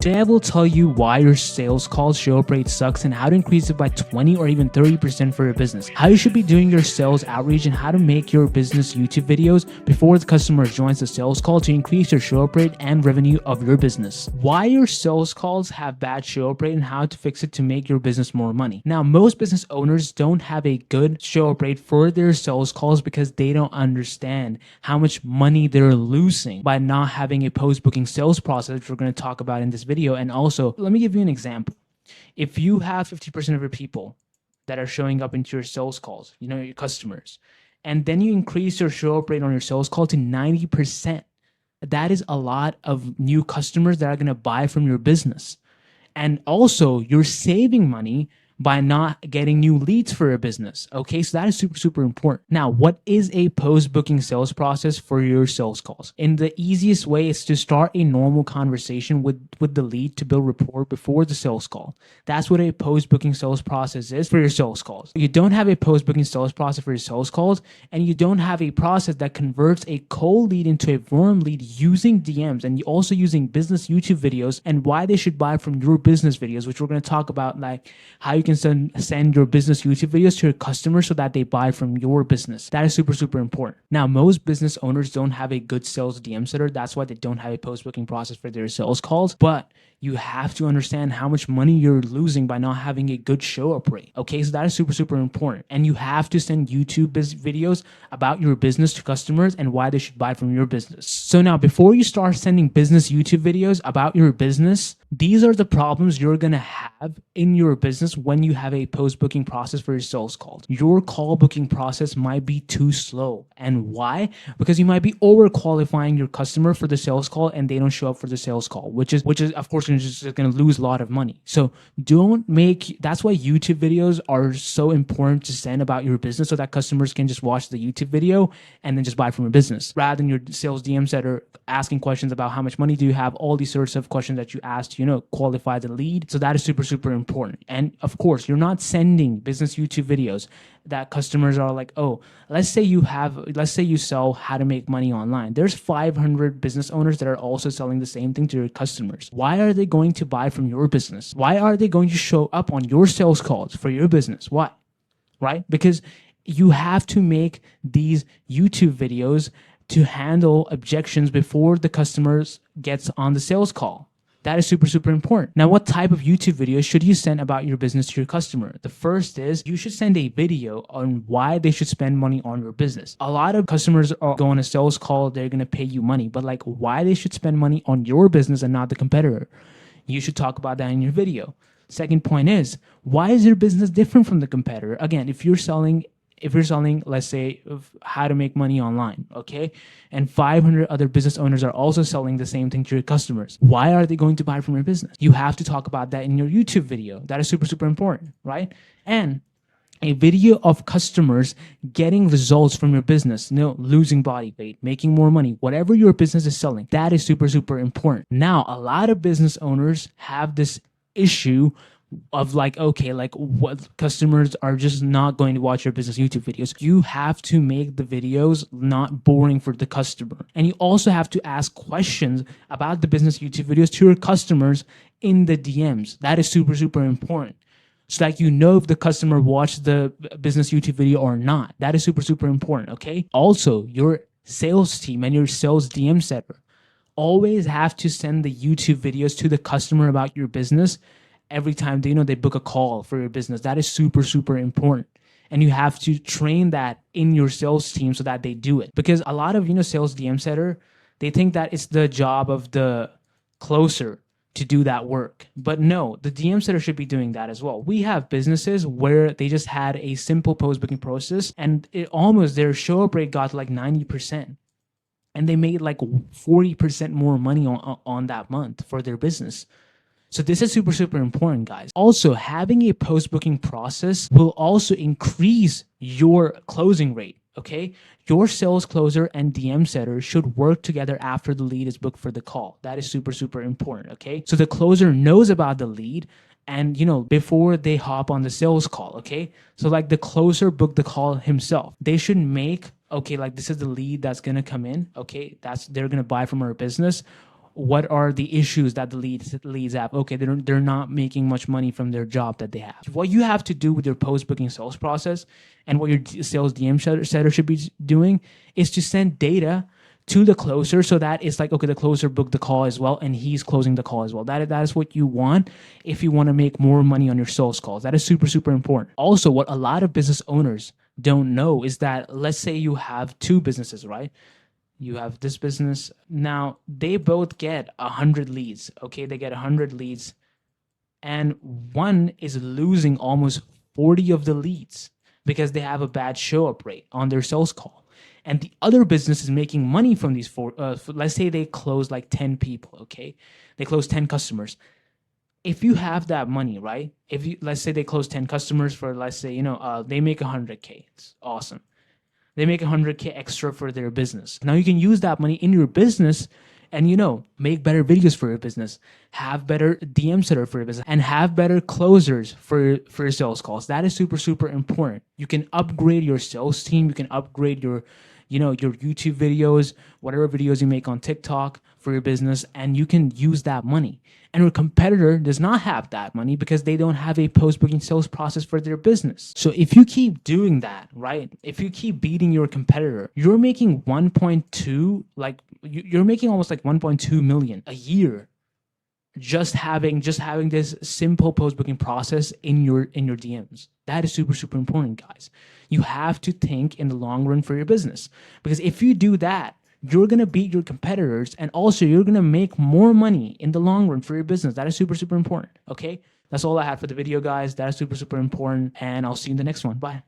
Today I will tell you why your sales calls show up rate sucks and how to increase it by 20 or even 30% for your business. How you should be doing your sales outreach and how to make your business YouTube videos before the customer joins the sales call to increase your show up rate and revenue of your business. Why your sales calls have bad show up rate and how to fix it to make your business more money. Now, most business owners don't have a good show up rate for their sales calls because they don't understand how much money they're losing by not having a post-booking sales process, which we're going to talk about in this video. And also, let me give you an example. If you have 50% of your people that are showing up into your sales calls, your customers, and then you increase your show up rate on your sales call to 90%, that is a lot of new customers that are going to buy from your business. And also, you're saving money by not getting new leads for your business. Okay, so that is super important. Now, what is a post-booking sales process for your sales calls? And the easiest way is to start a normal conversation with the lead to build rapport before the sales call. That's what a post-booking sales process is for your sales calls. You don't have a post-booking sales process for your sales calls, and you don't have a process that converts a cold lead into a warm lead using DMs, and also using business YouTube videos and why they should buy from your business videos, which we're going to talk about, like how you can send your business YouTube videos to your customers so that they buy from your business. That is super important. Now, most business owners don't have a good sales DM setter. That's why they don't have a post-booking process for their sales calls. But you have to understand how much money you're losing by not having a good show up rate. Okay, so that is super important. And you have to send YouTube videos about your business to customers and why they should buy from your business. So now, before you start sending business YouTube videos about your business, these are the problems you're going to have in your business when you have a post-booking process for your sales calls. Your call booking process might be too slow. And why? Because you might be overqualifying your customer for the sales call and they don't show up for the sales call, which is of course you're just going to lose a lot of money. So that's why YouTube videos are so important to send about your business, so that customers can just watch the YouTube video and then just buy from your business, rather than your sales DMs that are asking questions about how much money do you have, all these sorts of questions that you ask to, qualify the lead. So that is super important. And of course, you're not sending business YouTube videos that customers are like, oh, let's say you sell how to make money online. There's 500 business owners that are also selling the same thing to your customers. Why are they going to buy from your business? Why are they going to show up on your sales calls for your business? Why? Right? Because you have to make these YouTube videos to handle objections before the customers gets on the sales call. That is super important. Now, what type of YouTube videos should you send about your business to your customer? The first is you should send a video on why they should spend money on your business. A lot of customers are going on a sales call, they're going to pay you money, but like why they should spend money on your business and not the competitor. You should talk about that in your video. Second point is, why is your business different from the competitor? Again, if you're selling, let's say, how to make money online, okay? And 500 other business owners are also selling the same thing to your customers. Why are they going to buy from your business? You have to talk about that in your YouTube video. That is super important, right? And a video of customers getting results from your business, losing body weight, making more money, whatever your business is selling, that is super important. Now, a lot of business owners have this issue of what customers are just not going to watch your business YouTube videos. You have to make the videos not boring for the customer. And you also have to ask questions about the business YouTube videos to your customers in the DMs. That is super important. So that if the customer watched the business YouTube video or not. That is super important, okay? Also, your sales team and your sales DM setter always have to send the YouTube videos to the customer about your business every time they book a call for your business. That is super important. And you have to train that in your sales team so that they do it. Because a lot of, sales DM setter, they think that it's the job of the closer to do that work. But no, the DM setter should be doing that as well. We have businesses where they just had a simple post-booking process and their show up rate got like 90%. And they made like 40% more money on that month for their business. So this is super important, guys. Also, having a post-booking process will also increase your closing rate, okay? Your sales closer and DM setter should work together after the lead is booked for the call. That is super important, okay? So the closer knows about the lead and, before they hop on the sales call, okay? So like the closer book the call himself. They should make, okay, like this is the lead that's going to come in, okay? They're going to buy from our business. what are the issues that the leads have. Okay, they're not making much money from their job that they have. What you have to do with your post booking sales process, and what your sales DM setter should be doing, is to send data to the closer, so that it's like, okay, the closer booked the call as well, and he's closing the call as well. That is what you want if you want to make more money on your sales calls. That is super, super important. Also, what a lot of business owners don't know is that, let's say you have two businesses, right? You have this business. Now, they both get 100 leads. Okay, they get 100 leads, and one is losing almost 40 of the leads because they have a bad show up rate on their sales call. And the other business is making money from these four. Let's say they close like 10 people. Okay, they close 10 customers. If you have that money, right? If you, let's say they close 10 customers for, let's say, they make 100K. It's awesome. They make 100K extra for their business. Now you can use that money in your business and, make better videos for your business, have better DM setter for your business, and have better closers for your sales calls. That is super, super important. You can upgrade your sales team. You can upgrade your YouTube videos, whatever videos you make on TikTok for your business, and you can use that money. And your competitor does not have that money because they don't have a post-booking sales process for their business. So if you keep doing that, right? If you keep beating your competitor, you're making 1.2, you're making almost like 1.2 million a year just having this simple post-booking process in your DMs. That is super, super important, guys. You have to think in the long run for your business, because if you do that, you're going to beat your competitors, and also you're going to make more money in the long run for your business. That is super, super important. Okay, that's all I had for the video, guys. That is super, super important, and I'll see you in the next one. Bye.